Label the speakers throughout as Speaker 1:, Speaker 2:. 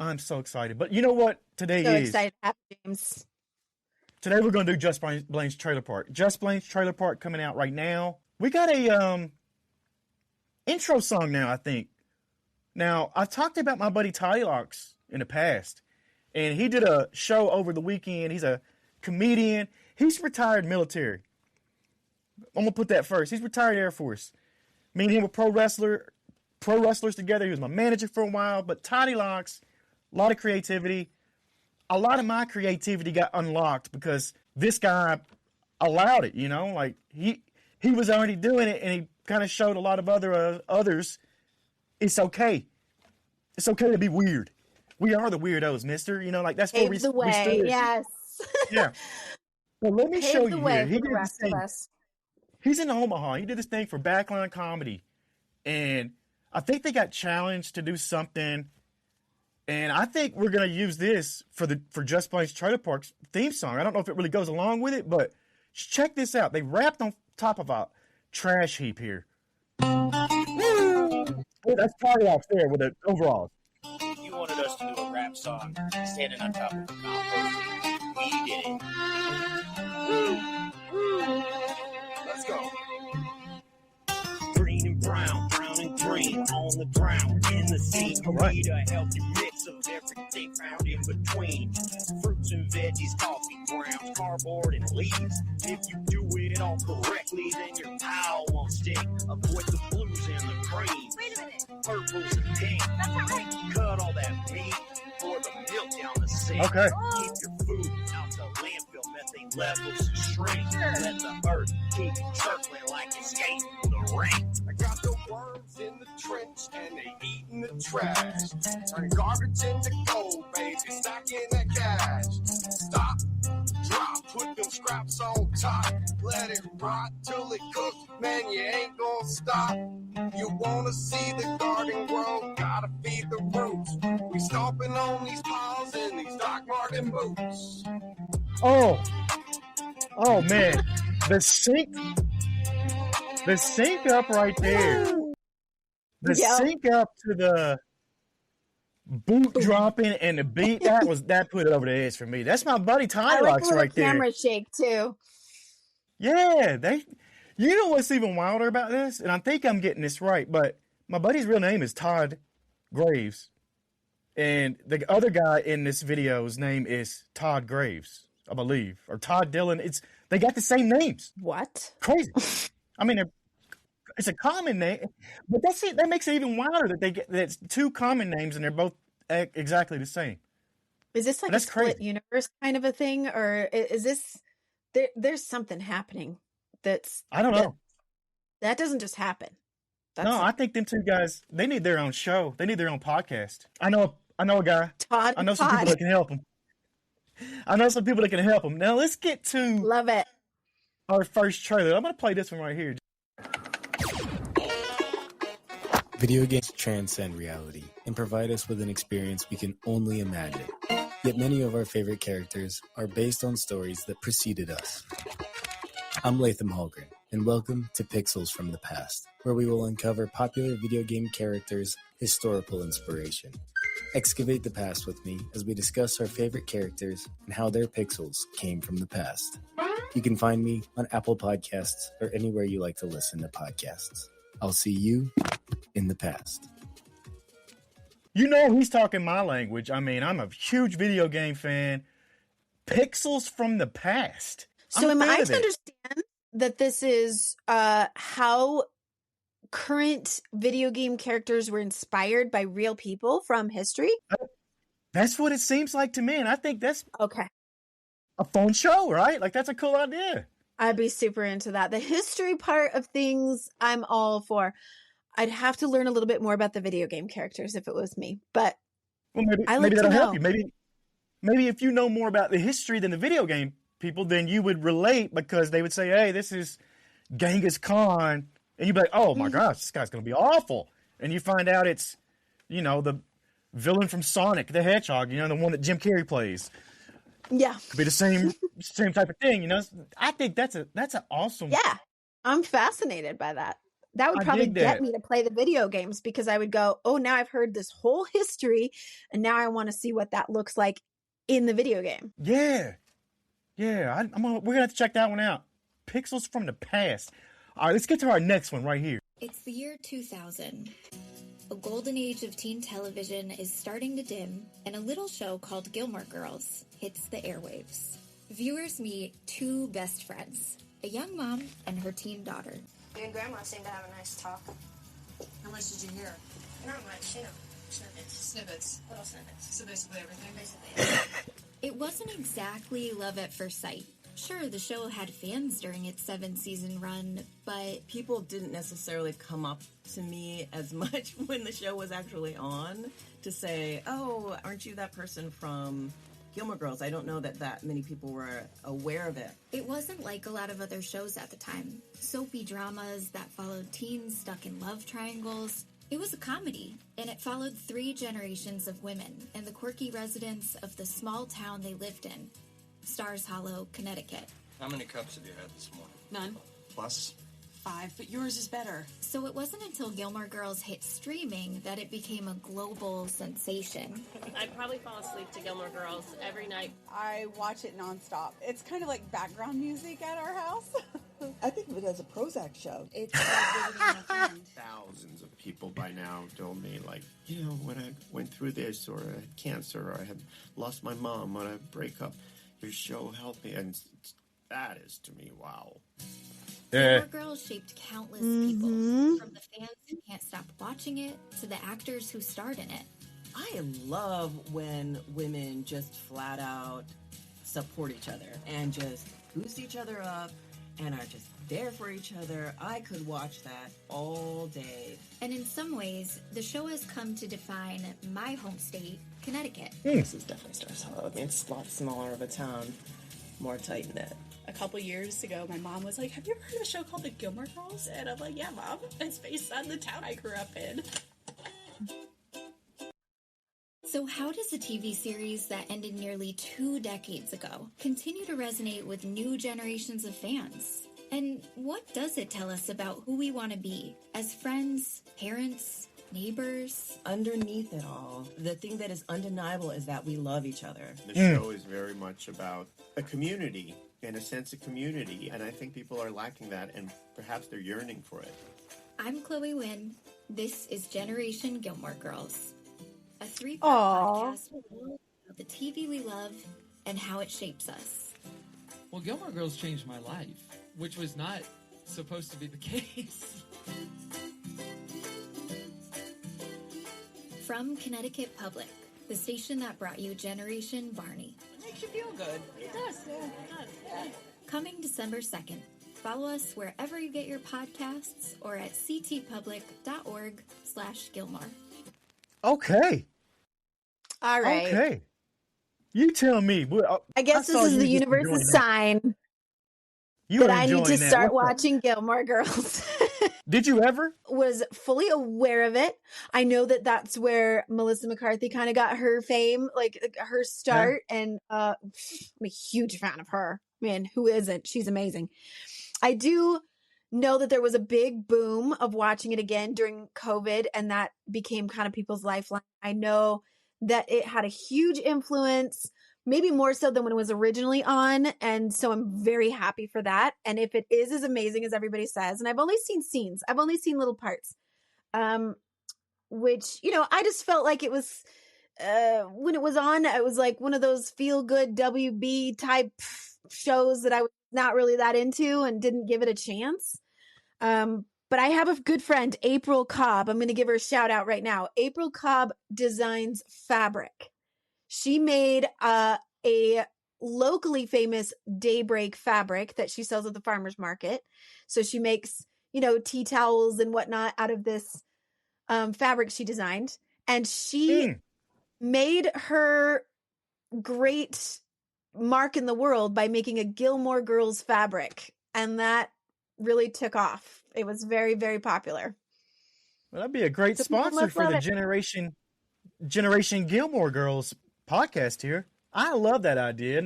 Speaker 1: I'm so excited. But you know what today
Speaker 2: So
Speaker 1: is?
Speaker 2: excited to have James.
Speaker 1: Today we're going to do Just Blaine's Trailer Park. Just Blaine's Trailer Park coming out right now. We got a intro song now, I think. Now, I've talked about my buddy Toddy Locks in the past, and he did a show over the weekend. He's a comedian. He's retired military. I'm going to put that first. He's retired Air Force. Me and him were pro wrestlers together. He was my manager for a while, but Toddy Locks, a lot of creativity. A lot of my creativity got unlocked because this guy allowed it, you know? Like, he was already doing it, and he kind of showed a lot of others it's okay. It's okay to be weird. We are the weirdos, mister. You know, like, that's what we
Speaker 2: Pave the way, yes.
Speaker 1: Yeah. Well, let me show you here.
Speaker 2: He did this thing.
Speaker 1: He's in Omaha. He did this thing for Backline Comedy. And I think they got challenged to do something. And I think we're going to use this for Just Blaine's Trailer Park's theme song. I don't know if it really goes along with it, but check this out. They rapped on top of a trash heap here. Oh, that's Toddy Locks there with the overalls.
Speaker 3: You wanted us to do a rap song standing on top of the compost. We did it. Let's go. Green and brown, brown and green, on the ground, in the sea.
Speaker 1: Right.
Speaker 3: We need a healthy mix of everything found in between. Fruits and veggies, coffee grounds, cardboard and leaves. If you do it all correctly, then your towel won't stick. Avoid the blues and the greens.
Speaker 4: Wait a minute.
Speaker 3: Purples and pinks.
Speaker 4: That's not right.
Speaker 3: Cut all that meat, pour the milk down the sink.
Speaker 1: Okay.
Speaker 3: Keep your food out the landfill, methane levels shrink. Let the earth keep circling like it's skating the ring.
Speaker 5: I got the worms in the trench and they eating the trash. Turn garbage into gold, baby, stacking that cash. Stop, drop, put them scraps on top. Let it rot till it cooks, man, you ain't gonna stop. You wanna see the garden grow, gotta feed the roots. We stomping on these piles in these Doc Martin boots.
Speaker 1: Oh man, the sync up right there. The sync up to the boot dropping and the beat, that put it over the edge for me. That's my buddy Toddy Locks right there.
Speaker 2: Camera shake too.
Speaker 1: Yeah, you know what's even wilder about this? And I think I'm getting this right, but my buddy's real name is Todd Graves. And the other guy in this video's name is Todd Graves, I believe. Or Todd Dillon. They got the same names.
Speaker 2: What?
Speaker 1: Crazy. I mean, it's a common name, but that makes it even wilder that's two common names and they're both exactly the same.
Speaker 2: Is this like a split universe kind of a thing, or is this there's something happening that's
Speaker 1: I don't know.
Speaker 2: That doesn't just happen.
Speaker 1: I think them two guys, they need their own show. They need their own podcast. I know a guy.
Speaker 2: Todd.
Speaker 1: I know some people that can help him. Now let's get to
Speaker 2: love it.
Speaker 1: Our first trailer. I'm going to play this one right here.
Speaker 6: Video games transcend reality and provide us with an experience we can only imagine. Yet many of our favorite characters are based on stories that preceded us. I'm Latham Holgren, and welcome to Pixels from the Past, where we will uncover popular video game characters' historical inspiration. Excavate the past with me as we discuss our favorite characters and how their pixels came from the past. You can find me on Apple Podcasts or anywhere you like to listen to podcasts. I'll see you in the past.
Speaker 1: You know he's talking my language. I mean, I'm a huge video game fan. Pixels from the past.
Speaker 2: So am I to understand that this is how current video game characters were inspired by real people from history?
Speaker 1: That's what it seems like to me, and I think that's
Speaker 2: okay.
Speaker 1: A fun show, right? Like, that's a cool idea.
Speaker 2: I'd be super into that. The history part of things, I'm all for. I'd have to learn a little bit more about the video game characters if it was me, but
Speaker 1: maybe that'll help you. Maybe if you know more about the history than the video game people, then you would relate because they would say, "Hey, this is Genghis Khan," and you'd be like, "Oh my gosh, this guy's going to be awful," and you find out it's, the villain from Sonic the Hedgehog, the one that Jim Carrey plays.
Speaker 2: Yeah,
Speaker 1: could be the same type of thing. I think that's an awesome.
Speaker 2: Yeah, I'm fascinated by that. That would
Speaker 1: I
Speaker 2: probably
Speaker 1: dig
Speaker 2: get
Speaker 1: that.
Speaker 2: me to play the video games because I would go, oh, now I've heard this whole history and now I want to see what that looks like in the video game.
Speaker 1: Yeah. Yeah. We're going to have to check that one out. Pixels from the past. All right, let's get to our next one right here.
Speaker 4: It's the year 2000. A golden age of teen television is starting to dim, and a little show called Gilmore Girls hits the airwaves. Viewers meet two best friends, a young mom and her teen daughter.
Speaker 7: You and Grandma seem to have a nice talk.
Speaker 8: How much did you hear?
Speaker 7: Not much, snippets.
Speaker 8: Snippets.
Speaker 7: Little snippets.
Speaker 8: So basically everything.
Speaker 7: Basically.
Speaker 4: It wasn't exactly love at first sight. Sure, the show had fans during its 7-season run, but
Speaker 9: people didn't necessarily come up to me as much when the show was actually on to say, oh, aren't you that person from Gilmore Girls? I don't know that many people were aware of it.
Speaker 4: it wasn't like a lot of other shows at the time. Soapy dramas that followed teens stuck in love triangles. It was a comedy, and it followed 3 generations of women and the quirky residents of the small town they lived in, Stars Hollow, Connecticut.
Speaker 10: How many cups have you had this morning?
Speaker 8: None.
Speaker 10: Plus?
Speaker 8: 5, but yours is better.
Speaker 4: So it wasn't until Gilmore Girls hit streaming that it became a global sensation.
Speaker 11: I'd probably fall asleep to Gilmore Girls every night.
Speaker 12: I watch it nonstop. It's kind of like background music at our house.
Speaker 13: I think of it as a Prozac show.
Speaker 8: It's like visiting a friend.
Speaker 14: Thousands of people by now told me, like, you know, when I went through this, or I had cancer, or I had lost my mom, or I break up, your show helped me. And that is, to me, wow.
Speaker 4: Gilmore Girls shaped countless people, from the fans who can't stop watching it to the actors who starred in it.
Speaker 9: I love when women just flat out support each other and just boost each other up and are just there for each other. I could watch that all day.
Speaker 4: And in some ways, the show has come to define my home state, Connecticut.
Speaker 15: This is definitely Stars Hollow. I mean, it's a lot smaller of a town, more tight-knit.
Speaker 8: A couple years ago, my mom was like, have you ever heard of a show called The Gilmore Girls? And I'm like, yeah, Mom. It's based on the town I grew up in.
Speaker 4: So how does a TV series that ended nearly 2 decades ago continue to resonate with new generations of fans? And what does it tell us about who we want to be as friends, parents, neighbors?
Speaker 9: Underneath it all, the thing that is undeniable is that we love each other.
Speaker 14: The show is very much about a community and a sense of community, and I think people are lacking that, and perhaps they're yearning for it.
Speaker 4: I'm Chloe Wynn. This is Generation Gilmore Girls, a 3-part podcast about the TV we love and how it shapes us.
Speaker 16: Well, Gilmore Girls changed my life, which was not supposed to be the case.
Speaker 4: From Connecticut Public, the station that brought you Generation Barney.
Speaker 8: It makes you feel good. It does. Yeah, it does. Yeah.
Speaker 4: Coming December 2nd. Follow us wherever you get your podcasts or at ctpublic.org/Gilmore.
Speaker 1: Okay.
Speaker 2: All right.
Speaker 1: Okay. You tell me.
Speaker 2: I guess this is the universe's sign that I need to start watching Gilmore Girls.
Speaker 1: Did you ever?
Speaker 2: Was fully aware of it. I know that that's where Melissa McCarthy kind of got her fame, like her start. Yeah. And I'm a huge fan of her. Man, who isn't? She's amazing. I do know that there was a big boom of watching it again during COVID, and that became kind of people's lifeline. I know that it had a huge influence, maybe more so than when it was originally on. And so I'm very happy for that. And if it is as amazing as everybody says, and I've only seen scenes, I've only seen little parts, which, you know, I just felt like it was, when it was on, it was like one of those feel good WB type shows that I was not really that into and didn't give it a chance. But I have a good friend, April Cobb. I'm going to give her a shout out right now. April Cobb designs fabric. She made a locally famous Daybreak fabric that she sells at the farmer's market. So she makes, you know, tea towels and whatnot out of this fabric she designed. And she made her great mark in the world by making a Gilmore Girls fabric. And that really took off. It was very, very popular.
Speaker 1: Well, that'd be a great sponsor for the Generation Gilmore Girls podcast here. I love that idea.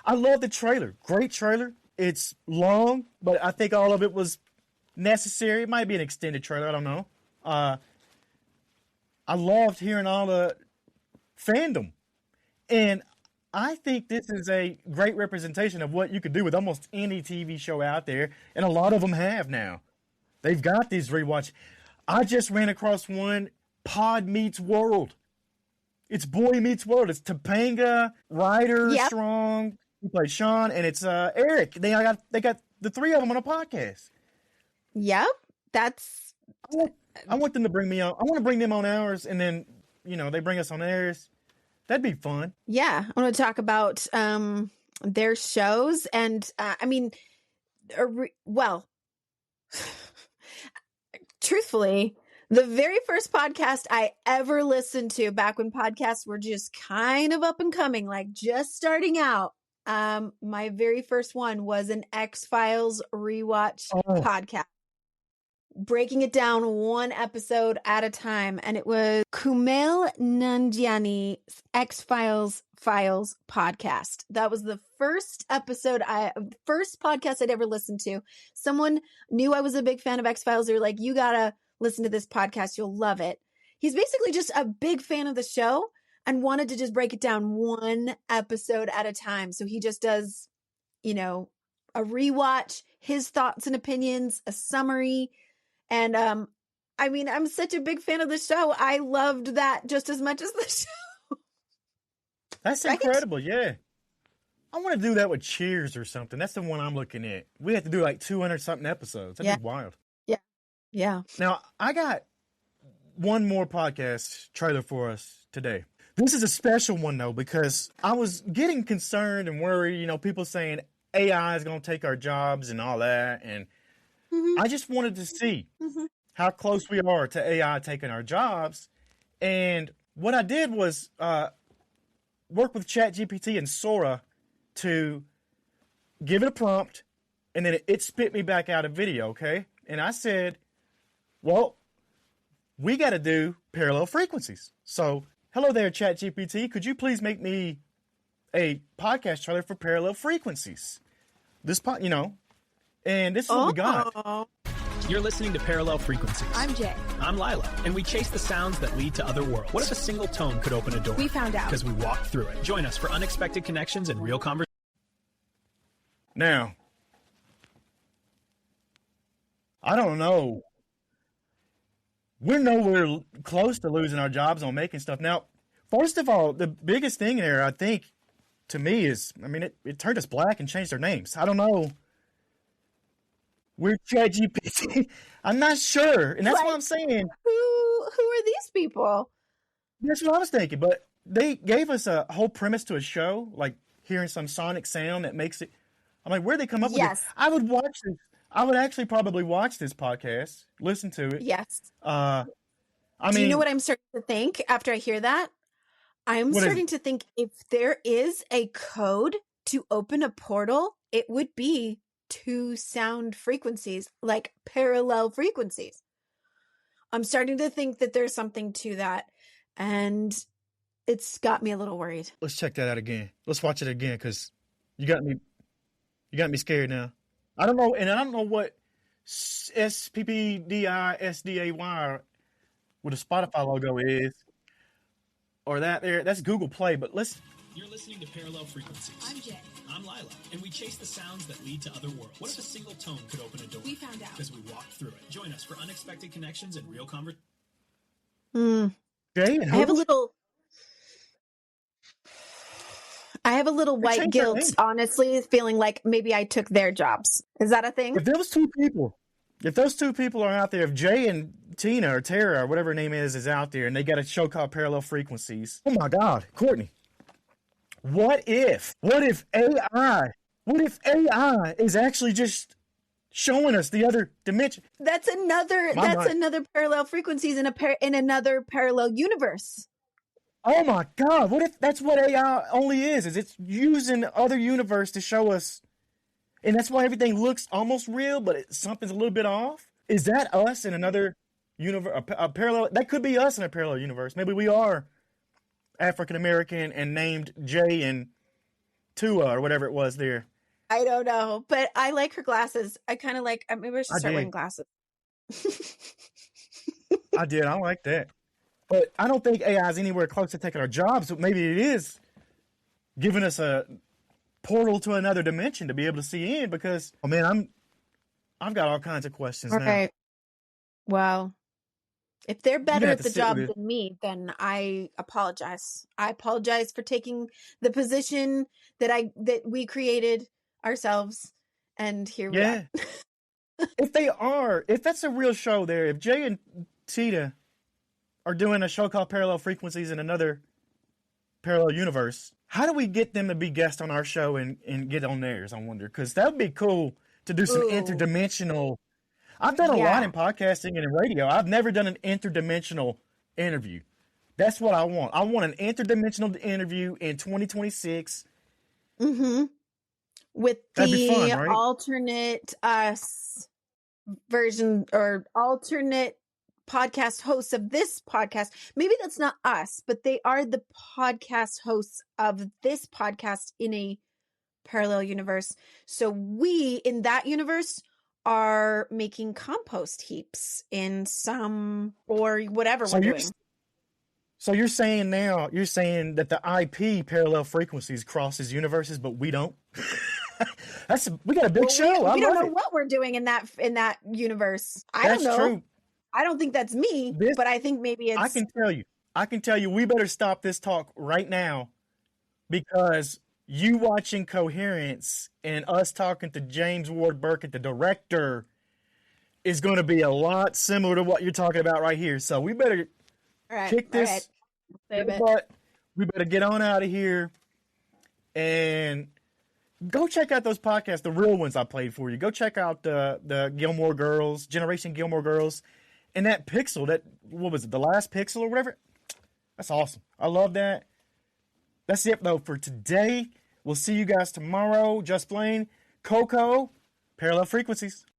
Speaker 1: I love the trailer. Great trailer. It's long, but I think all of it was necessary. It might be an extended trailer. I don't know. I loved hearing all the fandom. And I think this is a great representation of what you could do with almost any TV show out there. And a lot of them have now. They've got these rewatch. I just ran across one, Pod Meets World. It's Boy Meets World. It's Topanga, Ryder, Strong, who plays Sean, and it's Eric. They got the three of them on a podcast.
Speaker 2: Yep. That's...
Speaker 1: I want them to bring me on. I want to bring them on ours, and then, they bring us on theirs. That'd be fun.
Speaker 2: Yeah. I want to talk about their shows. And, truthfully, the very first podcast I ever listened to back when podcasts were just kind of up and coming, like just starting out, my very first one was an X-Files rewatch podcast. Breaking it down one episode at a time. And it was Kumail Nanjiani's X-Files podcast. That was the first podcast I'd ever listened to. Someone knew I was a big fan of X-Files. They were like, you gotta listen to this podcast. You'll love it. He's basically just a big fan of the show and wanted to just break it down one episode at a time. So he just does, a rewatch, his thoughts and opinions, a summary. And, I'm such a big fan of the show. I loved that just as much as the show.
Speaker 1: That's incredible. Yeah. I want to do that with Cheers or something. That's the one I'm looking at. We have to do like 200 something episodes. That'd be wild.
Speaker 2: Yeah. Yeah.
Speaker 1: Now, I got one more podcast trailer for us today. This is a special one, though, because I was getting concerned and worried, people saying AI is going to take our jobs and all that. And I just wanted to see how close we are to AI taking our jobs. And what I did was work with ChatGPT and Sora to give it a prompt, and then it spit me back out a video, okay? And I said, well, we got to do parallel frequencies. So, hello there, ChatGPT. Could you please make me a podcast trailer for parallel frequencies? And this is what we got.
Speaker 17: You're listening to Parallel Frequencies.
Speaker 2: I'm Jay.
Speaker 17: I'm Lila. And we chase the sounds that lead to other worlds. What if a single tone could open a door?
Speaker 2: We found out.
Speaker 17: Because we walked through it. Join us for unexpected connections and real conversations.
Speaker 1: Now, I don't know. We're nowhere close to losing our jobs on making stuff. Now, first of all, the biggest thing there, I think, to me is, it turned us black and changed our names. I don't know. We're ChatGPT. I'm not sure. And that's what I'm saying.
Speaker 2: Who are these people?
Speaker 1: That's what I was thinking. But they gave us a whole premise to a show, like hearing some sonic sound that makes it. I'm like, where'd they come up with it? I would watch this. I would actually probably watch this podcast, listen to it.
Speaker 2: Yes. Do you know what I'm starting to think after I hear that? I'm starting to think if there is a code to open a portal, it would be 2 sound frequencies, like parallel frequencies. I'm starting to think that there's something to that, and it's got me a little worried.
Speaker 1: Let's check that out again. Let's watch it again, because you got me scared now. I don't know, and I don't know what SPPDISDAY with a Spotify logo is, or that's Google Play. But
Speaker 17: You're listening to Parallel Frequencies.
Speaker 2: I'm Jay.
Speaker 17: I'm Lila, and we chase the sounds that lead to other worlds. What if a single tone could open a door?
Speaker 2: We found out.
Speaker 17: Because we walked through it. Join us for unexpected connections and real conversations.
Speaker 1: Jay,
Speaker 2: I have a little white guilt, honestly, feeling like maybe I took their jobs. Is that a thing?
Speaker 1: If those two people are out there, if Jay and Tina or Tara or whatever her name is out there, and they got a show called Parallel Frequencies, oh my God, Courtney. What if AI is actually just showing us the other dimension?
Speaker 2: That's another parallel frequencies in another parallel universe.
Speaker 1: Oh my God! What if that's what AI only is? Is it's using other universe to show us, and that's why everything looks almost real, but something's a little bit off? Is that us in another universe? A parallel? That could be us in a parallel universe. Maybe we are African American and named Jay and Tua or whatever it was there.
Speaker 2: I don't know, but I like her glasses. I kind of like. Maybe I should start wearing glasses.
Speaker 1: I did. I like that. But I don't think AI is anywhere close to taking our jobs. But maybe it is giving us a portal to another dimension to be able to see in. Because oh man, I've got all kinds of questions now.
Speaker 2: Okay. Well, if they're better
Speaker 1: have
Speaker 2: at
Speaker 1: to
Speaker 2: the
Speaker 1: sit
Speaker 2: job
Speaker 1: with it.
Speaker 2: than me, then I apologize. I apologize for taking the position that we created ourselves, and here we are.
Speaker 1: If that's a real show there, if Jay and Tita are doing a show called Parallel Frequencies in another parallel universe, how do we get them to be guests on our show and get on theirs, I wonder? Because that would be cool to do some interdimensional. I've done a lot in podcasting and in radio. I've never done an interdimensional interview. That's what I want. I want an interdimensional interview in 2026.
Speaker 2: Mm-hmm. With
Speaker 1: That'd be fun,
Speaker 2: the
Speaker 1: right?
Speaker 2: alternate us version or alternate podcast hosts of this podcast. Maybe that's not us, but they are the podcast hosts of this podcast in a parallel universe. So we, in that universe, are making compost heaps in some or whatever we're doing.
Speaker 1: So you're saying that the IP parallel frequencies crosses universes, but we don't? We got a big show.
Speaker 2: We don't know what we're doing in that universe. I don't know.
Speaker 1: True.
Speaker 2: I don't think that's me, but I think maybe it's.
Speaker 1: I can tell you. We better stop this talk right now, because you watching Coherence and us talking to James Ward Burkett, the director, is going to be a lot similar to what you're talking about right here. So we better kick this. But we better get on out of here and go check out those podcasts, the real ones I played for you. Go check out the Gilmore Girls, Generation Gilmore Girls, and that Pixel. What was it? The Last Pixel or whatever. That's awesome. I love that. That's it though for today. We'll see you guys tomorrow. Just Blane, Coco, Parallel Frequencies.